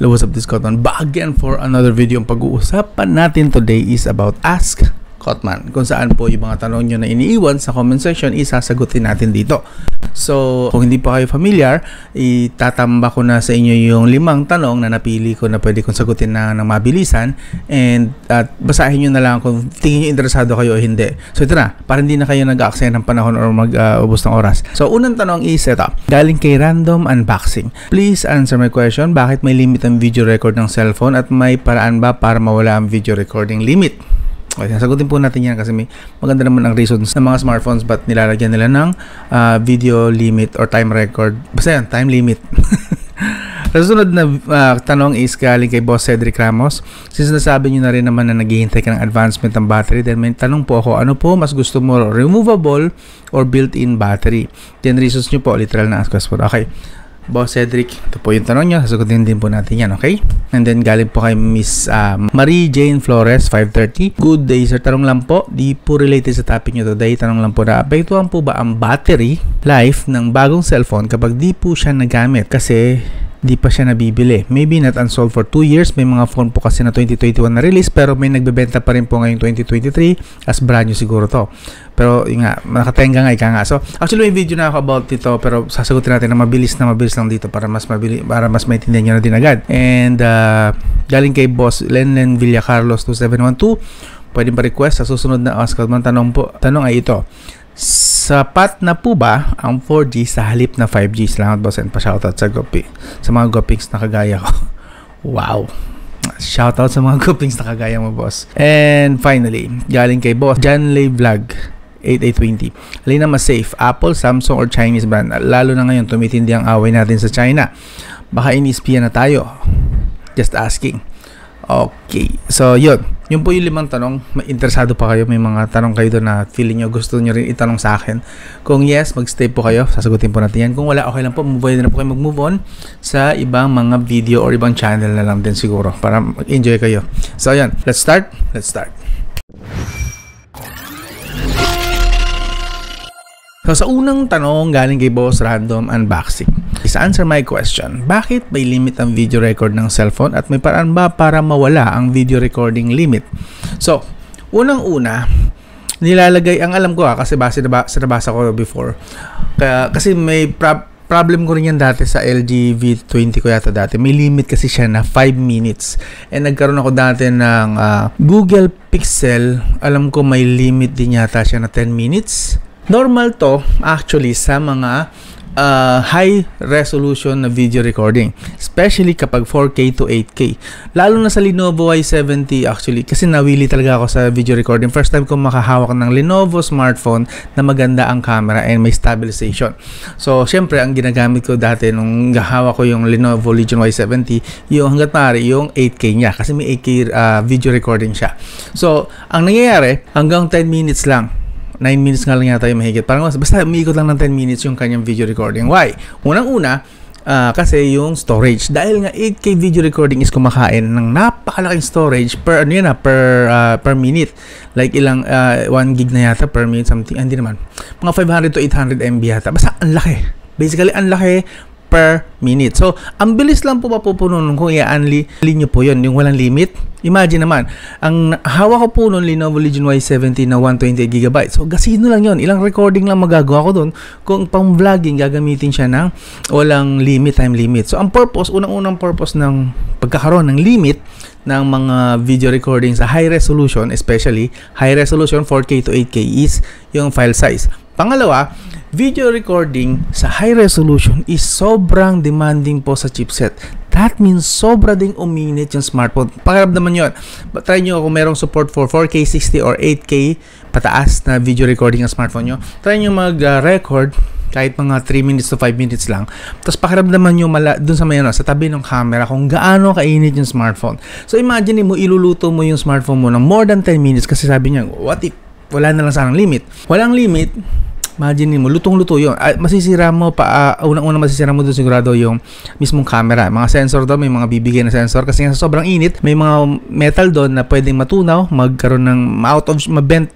What's up, this Cotman back again for another video. Ang pag-uusapan natin today is about Ask Cotman, kung saan po yung mga tanong nyo na iniiwan sa comment section isasagutin natin dito. So kung hindi pa kayo familiar, itatamba ko na sa inyo yung 5 tanong na napili ko na pwede kong sagutin na ng mabilisan, and basahin nyo na lang kung tingin nyo interesado kayo o hindi. So ito na, para hindi na kayo nag-aaksaya ng panahon or mag-ubos ng oras. So unang tanong is ito, galing kay Random Unboxing. Please answer my question, bakit may limit ang video record ng cellphone at may paraan ba para mawala ang video recording limit? Okay, sagutin po natin yan kasi may maganda naman ang reasons ng mga smartphones ba't nilalagyan nila ng video limit or time record. Basta yan, time limit. Susunod na tanong is galing kay Boss Cedric Ramos. Since nasabi nyo na rin naman na naghihintay ka ng advancement ng battery, then may tanong po ako, ano po mas gusto mo, removable or built-in battery? Then reasons nyo po, literal na ask po. Okay, Boss Cedric, ito po yung tanong nyo, sasagutin din po natin yan, okay? And then galing po kay Miss Marie Jane Flores 530. Good day sir, tanong lang po, di po related sa topic nyo today, tanong lang po na apektuhan po ba ang battery life ng bagong cellphone kapag di po siya nagamit kasi di pa siya nabibili? Maybe not unsold for 2 years. May mga phone po kasi na 2021 na release pero may nagbebenta pa rin po ngayong 2023 as brand new siguro to. Pero yun nga, nakatenga nga, ika nga. So actually may video na ako about dito pero sasagutin natin na mabilis lang dito para mas maintindihan nyo na din agad. And galing kay Boss Lenlen Villacarlos 2712, pwede pa request sa susunod na Ask Cotman. Tanong ay ito, sapat na po ba ang 4G sa halip na 5G? Salamat boss, and pa-shoutout sa mga Gopings na kagaya ko. Wow, shoutout sa mga Gopings na kagaya mo boss. And finally, galing kay Boss John Lay Vlog 8820, alin na mas safe, Apple, Samsung or Chinese brand? Lalo na ngayon tumitindi ang away natin sa China, baka inispiya na tayo. Just asking. Okay, so yun po yung 5 tanong. May interesado pa kayo, may mga tanong kayo doon na feeling nyo gusto nyo rin itanong sa akin? Kung yes, magstay po kayo, sasagutin po natin yan. Kung wala, okay lang po, pwede na po kayo mag-move on sa ibang mga video or ibang channel na lang din siguro para mag-enjoy kayo. So yan, let's start. So sa unang tanong galing kay Boss Random Unboxing, is answer my question, bakit may limit ang video record ng cellphone at may paraan ba para mawala ang video recording limit? So unang-una, nilalagay, ang alam ko kasi nabasa ko before, kasi may problem ko rin yan dati sa LG V20 ko yata dati, may limit kasi siya na 5 minutes. And nagkaroon ako dati ng Google Pixel, alam ko may limit din yata siya na 10 minutes. Normal to actually sa mga high resolution na video recording, especially kapag 4K to 8K, lalo na sa Lenovo Y70 actually, kasi nawili talaga ako sa video recording. First time ko makahawak ng Lenovo smartphone na maganda ang camera and may stabilization. So syempre ang ginagamit ko dati nung hawak ko yung Lenovo Legion Y70, yung hanggat maaari yung 8K niya kasi may 8K video recording siya. So ang nangyayari, hanggang 10 minutes lang, 9 minutes nga lang yata yung mahigit. Parang basta umiikot lang ng 10 minutes yung kanyang video recording. Why? Unang-una, kasi yung storage. Dahil nga 8K video recording is kumakain ng napakalaking storage per minute. Like ilang 1 gig na yata per minute something. Hindi naman. Mga 500 to 800 MB yata. Basta ang laki. Basically, ang laki per minute. So, ang bilis lang po mapupuno kung i-unli nyo po yun, yung walang limit. Imagine naman, ang hawak ko po nun Lenovo Legion Y70 na 128GB. So, gasino lang yun. Ilang recording lang magagawa ko dun. Kung pang vlogging, gagamitin siya ng walang limit, time limit. So, ang purpose, unang-unang purpose ng pagkakaroon ng limit ng mga video recording sa high resolution, especially high resolution 4K to 8K is yung file size. Pangalawa, video recording sa high resolution is sobrang demanding po sa chipset. That means sobra ding uminit yung smartphone. Pakiramdaman yun. Try nyo kung merong support for 4K 60 or 8K pataas na video recording ng smartphone nyo. Try nyo mag-record kahit mga 3 minutes to 5 minutes lang. Tapos pakiramdaman nyo dun sa sa tabi ng camera kung gaano kainit yung smartphone. So imagine mo, iluluto mo yung smartphone mo ng more than 10 minutes kasi sabi niya, what if wala na lang sanang limit? Walang limit, Imagine mo, lutong-luto yun. Masisira mo pa, unang-unang masisira mo doon sigurado yung mismong camera. Mga sensor doon, may mga bibigyan na sensor kasi sa sobrang init, may mga metal doon na pwedeng matunaw, magkaroon ng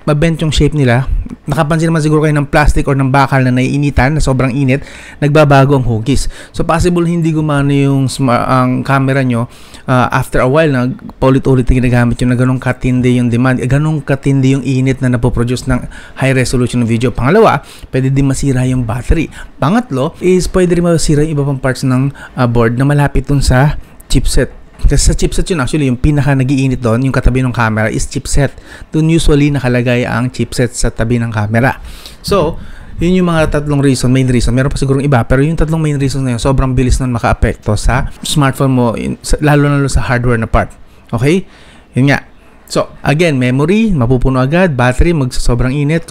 mabent yung shape nila. Nakapansin naman siguro kayo ng plastic or ng bakal na naiinitan na sobrang init, nagbabago ang hugis. So possible hindi gumana yung ang camera nyo after a while na paulit-ulit na ginagamit yung na ganun katindi yung demand, ganun katindi yung init na napoproduce ng high resolution ng video. Pangalawa, pwede din masira yung battery. Pangatlo is pwede rin masira yung iba pang parts ng board na malapit dun sa chipset. Kasi sa chipset yun actually, yung pinaka nagiinit doon, yung katabi ng camera is chipset. Doon usually nakalagay ang chipset sa tabi ng camera. So, yun yung mga tatlong main reason. Meron pa sigurong iba, pero yung tatlong main reason na yun, sobrang bilis nun maka-apekto sa smartphone mo, lalo na sa hardware na part. Okay? Yun nga. So, again, memory, mapupuno agad, battery, magsobrang init,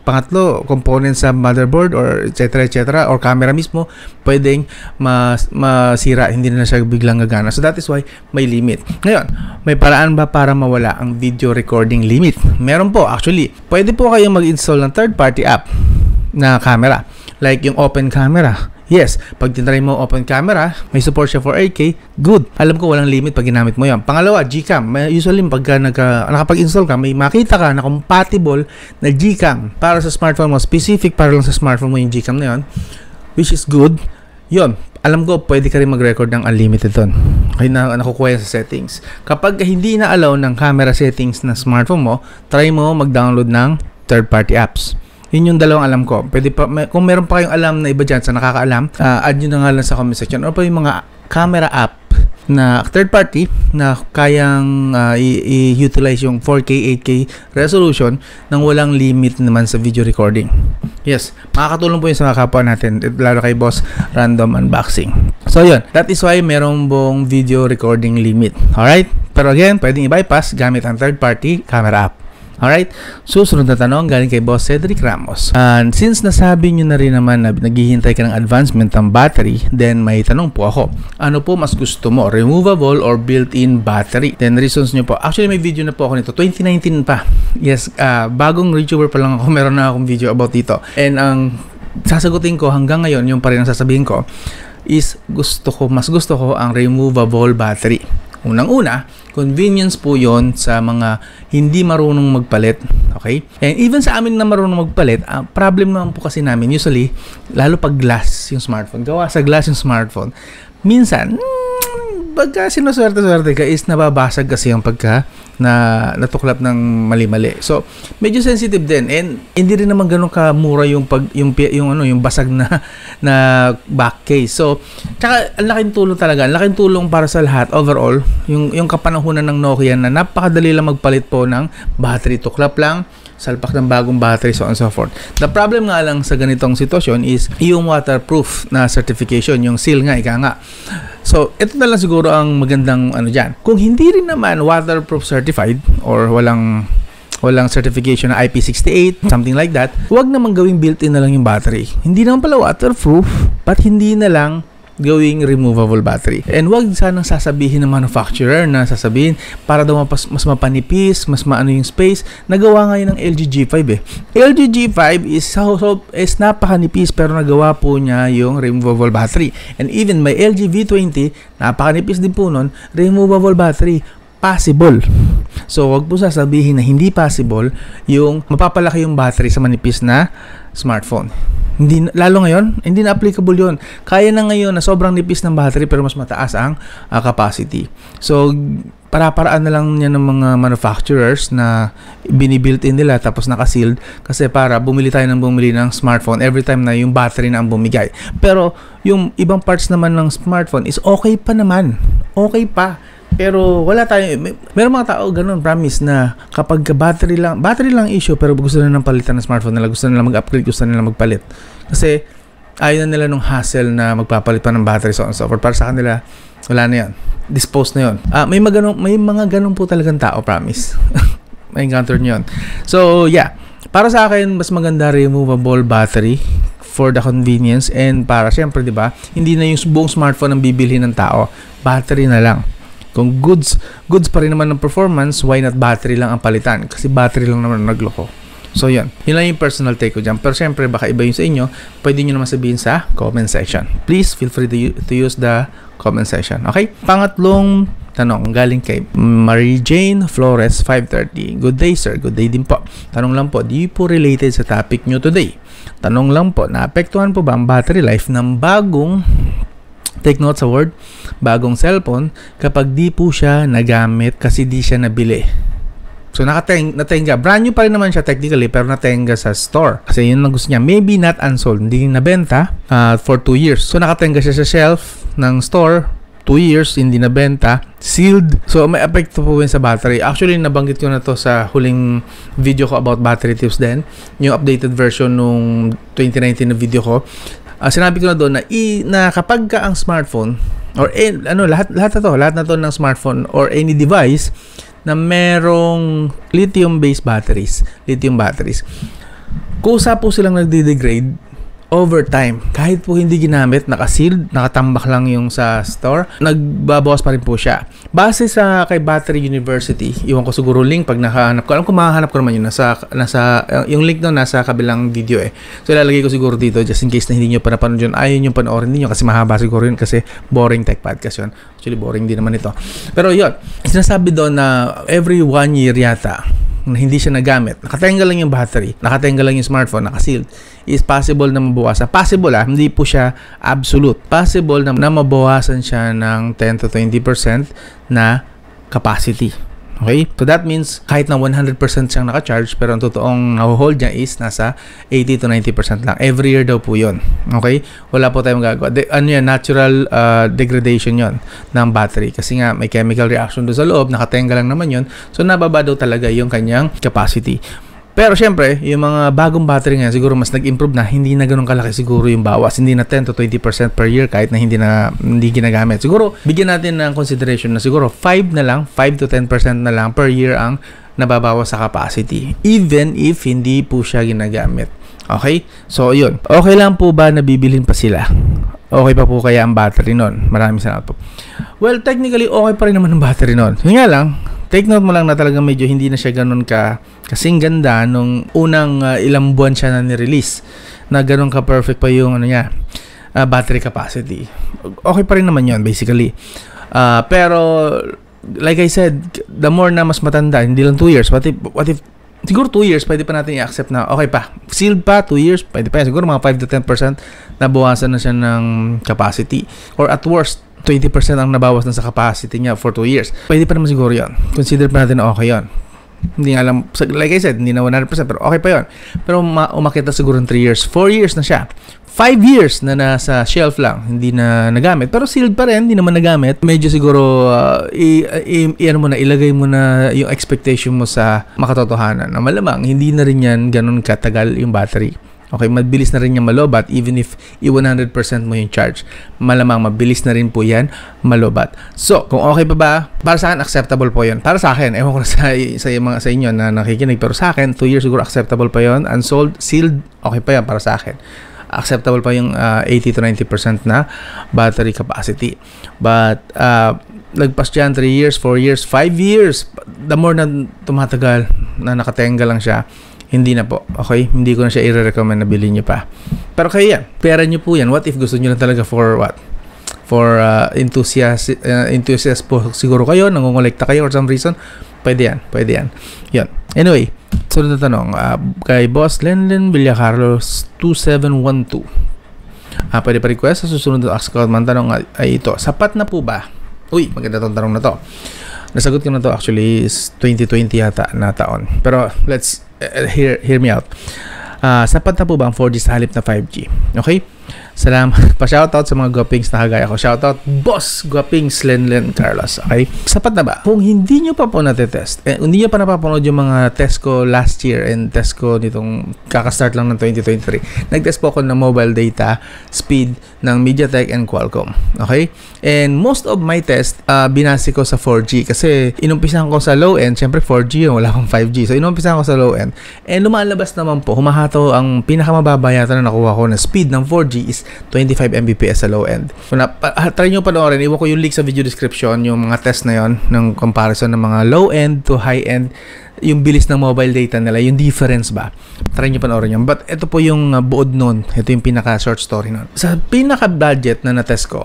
pangatlo, components sa motherboard or etc. or camera mismo, pwedeng masira, hindi na siya biglang gagana. So, that is why may limit. Ngayon, may paraan ba para mawala ang video recording limit? Meron po, actually. Pwede po kayong mag-install ng third-party app na camera, like yung Open Camera. Yes, pag tinry mo Open Camera, may support siya for 8K, good. Alam ko walang limit pag ginamit mo yan. Pangalawa, Gcam. Usually, pagka nakapag-install ka, may makita ka na compatible na Gcam para sa smartphone mo. Specific para lang sa smartphone mo yung Gcam na yun, which is good. Yun, alam ko, pwede ka rin mag-record ng unlimited doon. Okay, nakukuha yan sa settings. Kapag hindi na-allow ng camera settings na smartphone mo, try mo mag-download ng third-party apps. Yun yung dalawang alam ko. Pwede pa, kung meron pa kayong alam na iba dyan sa nakakaalam, add nyo na nga lang sa comment section. Or pa yung mga camera app na third party na kayang i-utilize yung 4K, 8K resolution nang walang limit naman sa video recording. Yes, makakatulong po yun sa mga kapwa natin, lalo kay Boss Random Unboxing. So yun, that is why meron pong video recording limit. Alright? Pero again, pwedeng i-bypass gamit ang third party camera app. Alright, susunod na tanong galing kay Boss Cedric Ramos. And since nasabi nyo na rin naman na naghihintay ka ng advancement ng battery, then may tanong po ako. Ano po mas gusto mo? Removable or built-in battery? Then reasons nyo po. Actually, may video na po ako nito. 2019 pa. Yes, bagong YouTuber pa lang ako. Meron na akong video about dito. And ang sasagutin ko hanggang ngayon, yung pa rin ang sasabihin ko, is mas gusto ko ang removable battery. Unang-una, convenience po yon sa mga hindi marunong magpalit. Okay? And even sa amin na marunong magpalit, problem naman po kasi namin, usually, lalo pag glass yung smartphone, gawa sa glass yung smartphone, minsan, pagka sinuswerte-swerte ka is nababasag kasi yung pagka natuklap ng mali-mali. So, medyo sensitive din, and hindi rin naman ganun kamura yung basag na back case. So, tsaka ang laking tulong talaga, ang laking tulong para sa lahat overall, yung kapanahunan ng Nokia na napakadali lang magpalit po ng battery, tuklap lang, salpak ng bagong battery, so on and so forth. The problem nga lang sa ganitong sitwasyon is yung waterproof na certification, yung seal nga, ika nga. So, ito na lang siguro ang magandang dyan. Kung hindi rin naman waterproof certified or walang certification na IP68, something like that, huwag naman gawing built-in na lang yung battery. Hindi naman pala waterproof, but hindi na lang gawing removable battery. And wag sanang sasabihin ng manufacturer na sasabihin para daw mas mapanipis, mas maano yung space. Nagawa ngayon ng LG G5 eh. LG G5 is napakanipis pero nagawa po niya yung removable battery. And even may LG V20, napakanipis din po nun, removable battery. Possible. So, wag po sasabihin na hindi possible yung mapapalaki yung battery sa manipis na smartphone. Lalo ngayon, hindi na applicable yun. Kaya na ngayon na sobrang nipis ng battery pero mas mataas ang capacity. So, para-paraan na lang niya ng mga manufacturers na binibuilt-in nila tapos naka-sealed kasi para bumili tayo ng smartphone every time na yung battery na ang bumigay. Pero, yung ibang parts naman ng smartphone is okay pa naman. Okay pa. Pero wala tayo, meron mga tao ganun, promise na kapag battery lang issue pero gusto na ng palitan ng smartphone nila, gusto nila mag-upgrade, gusto nila magpalit. Kasi ayaw na nila nung hassle na magpapalit pa ng battery, so on and so forth. Para sa kanila, wala na yan. Dispose na yun. May mga ganun po talagang tao, promise. May encounter nyo yun. So, yeah. Para sa akin, mas maganda removable battery for the convenience and para syempre, di ba, hindi na yung buong smartphone ang bibilhin ng tao. Battery na lang. Kung goods pa rin naman ng performance, why not battery lang ang palitan? Kasi battery lang naman ang nagloko. So yun lang yung personal take ko dyan. Pero syempre baka iba yun sa inyo, pwede nyo naman sabihin sa comment section. Please feel free to use the comment section. Okay? Pangatlong tanong galing kay Marie Jane Flores 530. Good day sir, good day din po. Tanong lang po, di po related sa topic nyo today. Tanong lang po, naapektuhan po ba ang battery life ng bagong, take note sa word, bagong cellphone kapag di po siya nagamit kasi di siya nabili? So natenga, brand new pa rin naman siya technically, pero natenga sa store. Kasi yun lang gusto niya. Maybe not unsold, hindi nabenta for 2 years. So nakatenga siya sa shelf ng store, 2 years, hindi nabenta, sealed. So may epekto po yun sa battery. Actually, nabanggit ko na to sa huling video ko about battery tips din. Yung updated version nung 2019 na video ko. Sinabi ko na doon na kapag ka ang smartphone, or lahat na to ng smartphone or any device na merong lithium batteries, kusa po silang nagde-degrade over time. Kahit po hindi ginamit, naka-sealed, nakatambak lang yung sa store, nagbabawas pa rin po siya. Base sa kay Battery University, iwan ko siguro link pag nakahanap ko. Alam ko makahanap ko naman yun, yung link doon nasa kabilang video So ilalagay ko siguro dito just in case na hindi nyo pa napanood yun. Ayaw nyo panoorin ninyo kasi mahaba siguro yun kasi boring tech podcast yun. Actually boring din naman ito. Pero yun, sinasabi doon na every 1 year yata na hindi siya nagamit, nakatenga lang yung battery, nakatenga lang yung smartphone, nakasealed, is possible na mabawasan. Possible hindi po siya absolute. Possible na mabawasan siya ng 10 to 20% na capacity. Okay? So that means kahit na 100% siyang naka-charge, pero ang totoong naho-hold niya is nasa 80 to 90% lang. Every year daw po yun. Okay? Wala po tayong magagawa. Natural degradation yon ng battery. Kasi nga may chemical reaction doon sa loob, nakatenga lang naman yun. So nababa daw talaga yung kanyang capacity. Pero syempre, yung mga bagong battery ngayon, siguro mas nag-improve na, hindi na ganun kalaki siguro yung bawas. Hindi na 10 to 20% per year kahit na hindi ginagamit. Siguro, bigyan natin ng consideration na siguro 5 to 10% na lang per year ang nababawas sa capacity. Even if hindi po siya ginagamit. Okay? So, yun. Okay lang po ba na bibilhin pa sila? Okay pa po kaya ang battery nun? Maraming salamat po. Well, technically, okay pa rin naman ang battery nun. Yun nga lang, take note mo lang na talagang medyo hindi na siya ganun kasing ganda nung unang ilang buwan siya na ni-release na ganun ka-perfect pa yung battery capacity. Okay pa rin naman yun basically. Pero like I said, the more na mas matanda, hindi lang 2 years, what if siguro 2 years, pwede pa natin i-accept na okay pa. Sealed pa, 2 years, pwede pa yan. Siguro mga 5 to 10% nabawasan na siya ng capacity. Or at worst, 20% ang nabawas na sa capacity niya for 2 years. Pwede pa naman siguro yun. Consider pa natin na okay yun. Hindi nga alam, like I said, hindi na 100%, pero okay pa yun. Pero umakit na siguro ng 3 years. 4 years na siya. 5 years na nasa shelf lang, hindi na nagamit. Pero sealed pa rin, hindi naman nagamit. Medyo siguro, ilagay mo na yung expectation mo sa makatotohanan. Na malamang, hindi na rin yan ganun katagal yung battery. Okay, mabilis na rin yan malobat even if i-100% mo yung charge. Malamang mabilis na rin po yan malobat. So, kung okay pa ba, para sa akin, acceptable po yun. Para sa akin, ewan ko na sa inyo na nakikinig, pero sa akin, 2 years siguro acceptable pa yun. Unsold, sealed, okay pa yan para sa akin. Acceptable pa yung 80 to 90% na battery capacity. But, lagpas dyan, 3 years, 4 years, 5 years, the more na tumatagal, na nakatenga lang siya, hindi na po. Okay? Hindi ko na siya i-recommend na bilhin nyo pa. Pero kaya yan. Pera nyo po yan. What if gusto nyo lang talaga for what? For enthusiast po siguro kayo, nangongolekta kayo or some reason. Pwede yan. Pwede yan. Yan. Anyway, sunod na tanong. Kay Boss Lenlen Villacarlos 2712. Pwede pa request sa susunod na Ask Cotman. Tanong ay ito. Sapat na po ba? Uy, maganda tong tanong na to. Nasagot ko na to actually is 2020 yata na taon. Pero let's hear me out. Sapat na po ba ang 4G sa halip na 5G? Okay? Salamat. Pa-shoutout sa mga guwapings na kagaya ko. Shoutout, Boss Guwapings Lenlen Carlos. Okay? Sapat na ba? Kung hindi nyo pa po natetest, hindi nyo pa napapanood yung mga test ko last year and test ko nitong kakastart lang ng 2023. Nag-test po ako ng mobile data speed ng MediaTek and Qualcomm. Okay? And most of my test, binasi ko sa 4G kasi inumpisahan ko sa low end. Siyempre 4G yun, wala akong 5G. So inumpisahan ko sa low end. And lumalabas naman po, humahato ang pinakamababa yata na nakuha ko na speed ng 4G 4G is 25 Mbps sa low end. Try nyo panoorin, iwan ko yung link sa video description, yung mga test na yon ng comparison ng mga low end to high end, yung bilis ng mobile data nila, yung difference ba. Try nyo panoorin yun. But ito po yung buod nun. Ito yung pinaka short story nun. Sa pinaka budget na na-test ko,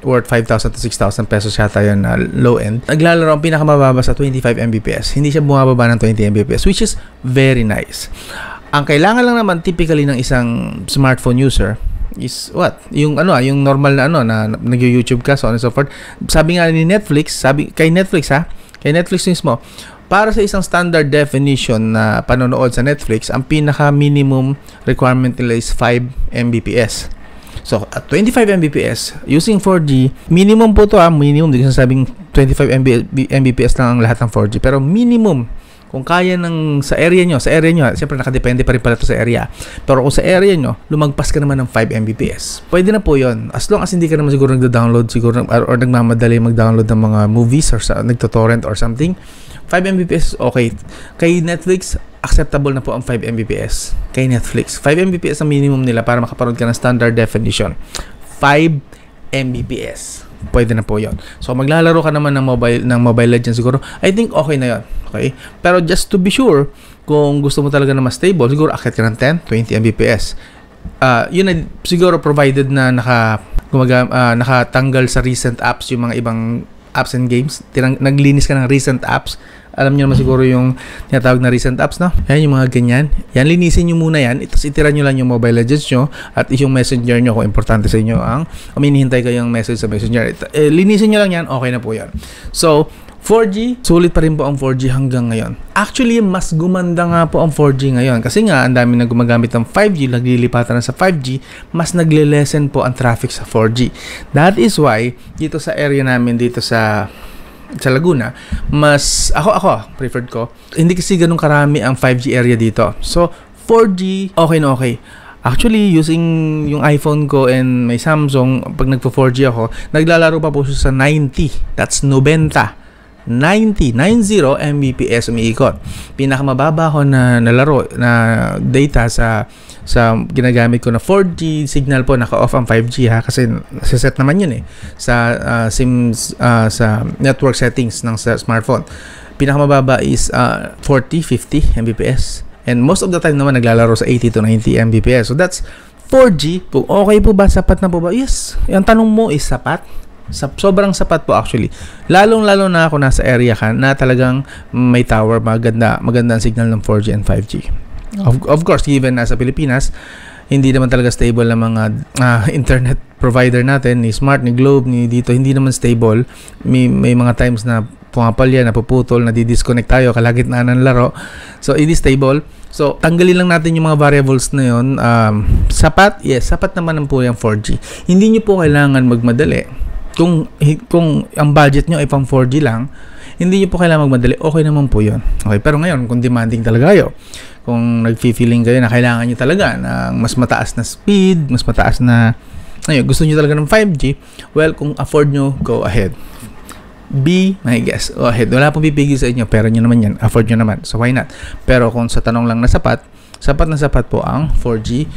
worth 5,000 to 6,000 pesos yata yun na low end, naglalaro ang pinakamababa sa 25 Mbps. Hindi siya bumababa ng 20 Mbps, which is very nice. Ang kailangan lang naman typically ng isang smartphone user is what? Yung yung normal na na nag-YouTube ka, so on and so forth. Sabi nga ni Netflix, kay Netflix mismo, para sa isang standard definition na panonood sa Netflix, ang pinaka minimum requirement nila is 5 Mbps. So, at 25 Mbps, using 4G, minimum po to minimum, hindi ko sabing 25 Mbps lang ang lahat ng 4G, pero minimum, kung kaya sa area nyo, siyempre nakadepende pa rin pala ito sa area. Pero kung sa area nyo, lumagpas ka naman ng 5 Mbps. Pwede na po yon. As long as hindi ka naman siguro nagda-download or nagmamadali mag-download ng mga movies or nagto-torrent or something, 5 Mbps okay. Kay Netflix, acceptable na po ang 5 Mbps. Kay Netflix, 5 Mbps ang minimum nila para makaparoon ka ng standard definition. 5 Mbps. Pwede na po yon. So, maglalaro ka naman ng Mobile Legends siguro, I think okay na yon. Okay? Pero just to be sure, kung gusto mo talaga na mas stable, siguro akit ka ng 10, 20 Mbps. Yun na siguro provided na nakatanggal sa recent apps yung mga ibang apps and games. Naglinis ka ng recent apps. Alam niyo naman siguro yung tinatawag na recent apps, no? Yan, yung mga ganyan. Yan, linisin nyo muna yan. Tapos itira nyo lang yung Mobile Legends nyo at yung messenger nyo kung importante sa inyo ang hinihintay kayong message sa messenger. Linisin nyo lang yan, okay na po yan. So, 4G, sulit pa rin po ang 4G hanggang ngayon. Actually, mas gumanda nga po ang 4G ngayon. Kasi nga, ang dami na gumagamit ng 5G, naglilipatan na sa 5G, mas nagle-lessen po ang traffic sa 4G. That is why, dito sa area namin, dito sa Laguna, mas ako preferred ko, hindi kasi ganun karami ang 5G area dito. So 4G okay na okay. Actually, using yung iPhone ko and may Samsung, pag nagpo-4G ako, naglalaro pa po siya sa 90. That's 90 Mbps umiikot. Pinakamababa ko na nalaro na data sa ginagamit ko na 4G signal po, naka-off ang 5G kasi nasa-set naman yun sa sa network settings ng smartphone. Pinakamababa is 40-50 Mbps, and most of the time naman naglalaro sa 80 to 90 Mbps. So that's 4G. Kung okay po ba, sapat na po ba? Yes. Yung tanong mo is sapat. Sobrang sapat po actually. Lalong-lalo na ako nasa area na talagang may tower, maganda ang signal ng 4G and 5G. Of course, given nasa Pilipinas, hindi naman talaga stable ang mga internet provider natin, ni Smart, ni Globe, ni dito, hindi naman stable. May mga times na pumapalya, napuputol, nadidisconnect tayo kalagitnaan ng laro. So, hindi stable. So, tanggalin lang natin yung mga variables na yun. Sapat? Yes, sapat naman po yung 4G. Hindi nyo po kailangan magmadali. Kung ang budget nyo ay pang 4G lang, hindi nyo po kailangan magmadali, okay naman po yun. Okay, pero ngayon, kung demanding talaga kayo, kung nag-feeling kayo na kailangan nyo talaga ng mas mataas na speed, mas mataas na, gusto nyo talaga ng 5G, well, kung afford nyo, go ahead. Be my guest. Go ahead. Wala pong pipigil sa inyo, pero nyo naman yan, afford nyo naman, so why not? Pero kung sa tanong lang na sapat na sapat po ang 4G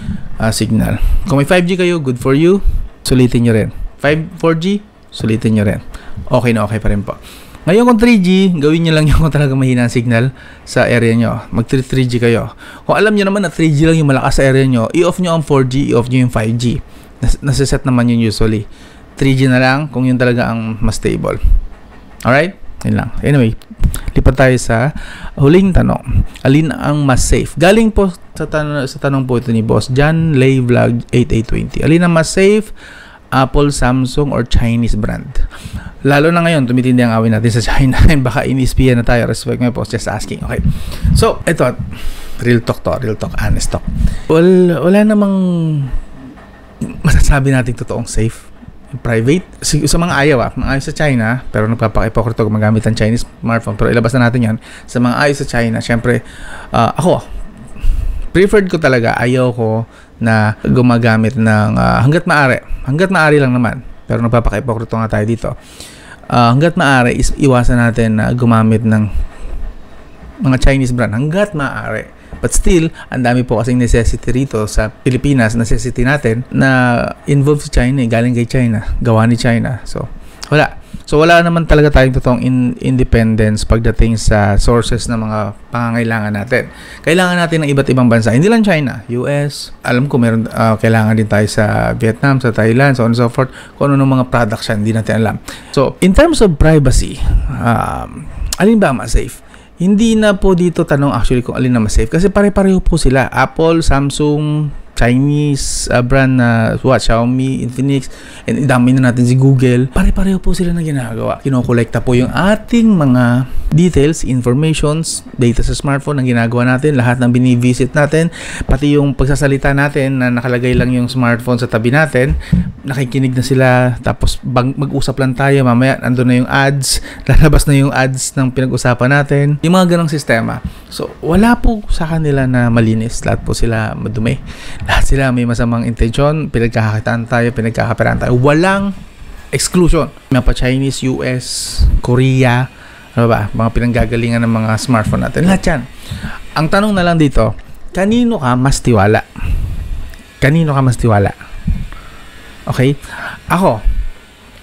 signal. Kung may 5G kayo, good for you, sulitin nyo rin. 4G, sulitin nyo rin. Okay na okay pa rin po. Ngayon kung 3G, gawin nyo lang yung kung talaga mahina ang signal sa area nyo. Mag-3G kayo. Kung alam nyo naman na 3G lang yung malakas sa area nyo, i-off nyo ang 4G, i-off nyo yung 5G. Nasiset naman yun usually. 3G na lang kung yun talaga ang mas stable. Alright? Yun lang. Anyway, lipat tayo sa huling tanong. Alin ang mas safe? Galing po sa tanong po ito ni Boss John Lay Vlog 8820. Alin ang mas safe? Apple, Samsung, or Chinese brand? Lalo na ngayon, tumitindi ang awin natin sa China. Baka inispiyan na tayo. Respect my post, just asking. Okay. So, ito, real talk, honest talk. Wala namang masasabi natin totoong safe. Private. Sa mga ayaw, mga ayaw sa China, pero nagpapaka-ipokrito gumagamit ng Chinese smartphone. Pero ilabas na natin yan. Sa mga ayaw sa China, syempre, ako, preferred ko talaga, ayaw ko na gumagamit ng hanggat maaari lang naman, pero nagpapaka-ipokrito nga tayo dito. Hanggat maaari is iwasan natin na gumamit ng mga Chinese brand hanggat maaari. But still, ang dami po kasing necessity rito sa Pilipinas, necessity natin na involved si China, galing kay China, gawa ni China. So, wala naman talaga tayong totoong independence pagdating sa sources ng mga pangangailangan natin. Kailangan natin ng iba't ibang bansa. Hindi lang China, US. Alam ko meron kailangan din tayo sa Vietnam, sa Thailand, so on and so forth. Kung ano ng mga products yan, hindi natin alam. So, in terms of privacy, alin ba mas safe? Hindi na po dito tanong actually kung alin na mas safe. Kasi pare-pareho po sila. Apple, Samsung, Chinese brand na Xiaomi, Infinix, and dami na natin si Google. Pare-pareho po sila na ginagawa. Kinokolekta po yung ating mga details, informations, data sa smartphone ang ginagawa natin, lahat ng binivisit natin, pati yung pagsasalita natin na nakalagay lang yung smartphone sa tabi natin, nakikinig na sila, tapos mag-usap lang tayo, mamaya andun na yung ads, lalabas na yung ads ng pinag-usapan natin, yung mga ganong sistema. So, wala po sa kanila na malinis, lahat po sila madumi. Lahat sila may masamang intensyon, pinagkakakitaan tayo, pinagkakaperaan tayo. Walang exclusion. Mga pa Chinese, US, Korea, ano ba, mga pinanggagalingan ng mga smartphone natin. Lahat yan. Ang tanong na lang dito, kanino ka mas tiwala? Kanino ka mas tiwala? Okay? Ako,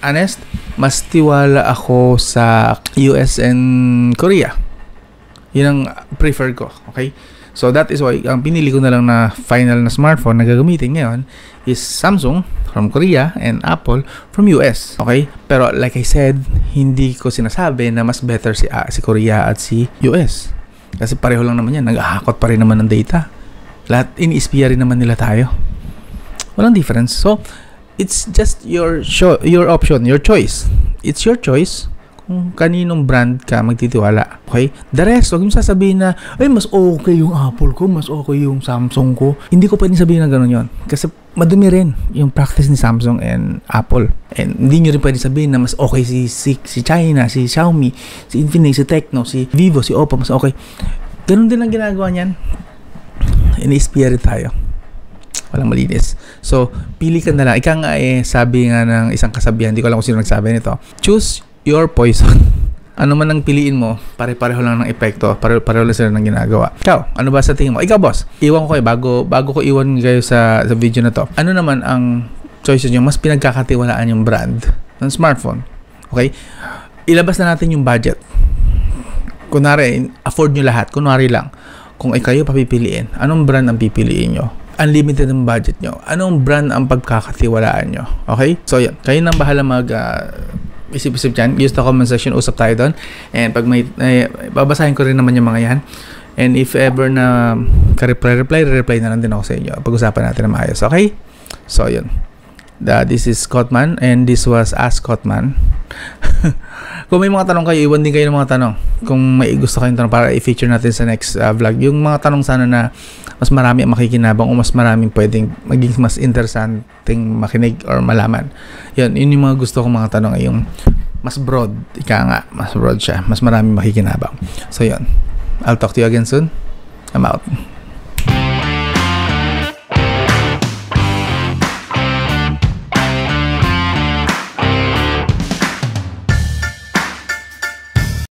honest, mas tiwala ako sa US and Korea. Yun ang prefer ko. Okay? So that is why ang pinili ko na lang na final na smartphone na gagamitin ngayon is Samsung from Korea and Apple from US. Okay? Pero like I said, hindi ko sinasabi na mas better si Korea at si US. Kasi pareho lang naman yan. Nag-ahakot pa rin naman ng data. Lahat ini-espia rin naman nila tayo. Walang difference. So, it's just your option, your choice. It's your choice kung kaninong brand ka magtitiwala. Okay? The rest, huwag yung sasabihin na, ay, mas okay yung Apple ko, mas okay yung Samsung ko. Hindi ko pwedeng sabihin na gano'n yun. Kasi madumi rin yung practice ni Samsung and Apple. And hindi nyo rin pwedeng sabihin na mas okay si China, si Xiaomi, si Infinix, si Tecno, si Vivo, si Oppo, mas okay. Ganun din ang ginagawa niyan. Ini-spirit tayo. Walang malinis. So, pili ka na lang. Ika nga sabi nga ng isang kasabihan, hindi ko alam kung sino nagsabi nito. Choose your poison. Ano man ang piliin mo, pare-pareho lang ng epekto, pare-pareho lang sila ng ginagawa. Ikaw, ano ba sa tingin mo? Ikaw, boss, iwan ko kayo bago ko iwan kayo sa video na to. Ano naman ang choices nyo? Mas pinagkakatiwalaan yung brand ng smartphone. Okay? Ilabas na natin yung budget. Kunwari, afford nyo lahat. Kunwari lang, kung kayo papipiliin, anong brand ang pipiliin nyo? Unlimited ang budget nyo. Anong brand ang pagkakatiwalaan nyo? Okay? So, yan. Kayo nang bahala isip-isip dyan. Use the comment section. Usap tayo doon. And pag may babasahin ko rin naman yung mga yan. And if ever na reply na lang din ako sa inyo. Pag-usapan natin na maayos. Okay? So, yun. This is Cotman. And this was Ask Cotman. Kung may mga tanong kayo, iwan din kayo ng mga tanong. Kung may gusto kayong tanong para i-feature natin sa next vlog. Yung mga tanong sana na mas marami ang makikinabang o mas maraming pwedeng maging mas interesting makinig or malaman. Yun yung mga gusto kong mga tanong, yung mas broad. Ika nga, mas broad siya. Mas maraming makikinabang. So yun. I'll talk to you again soon. I'm out.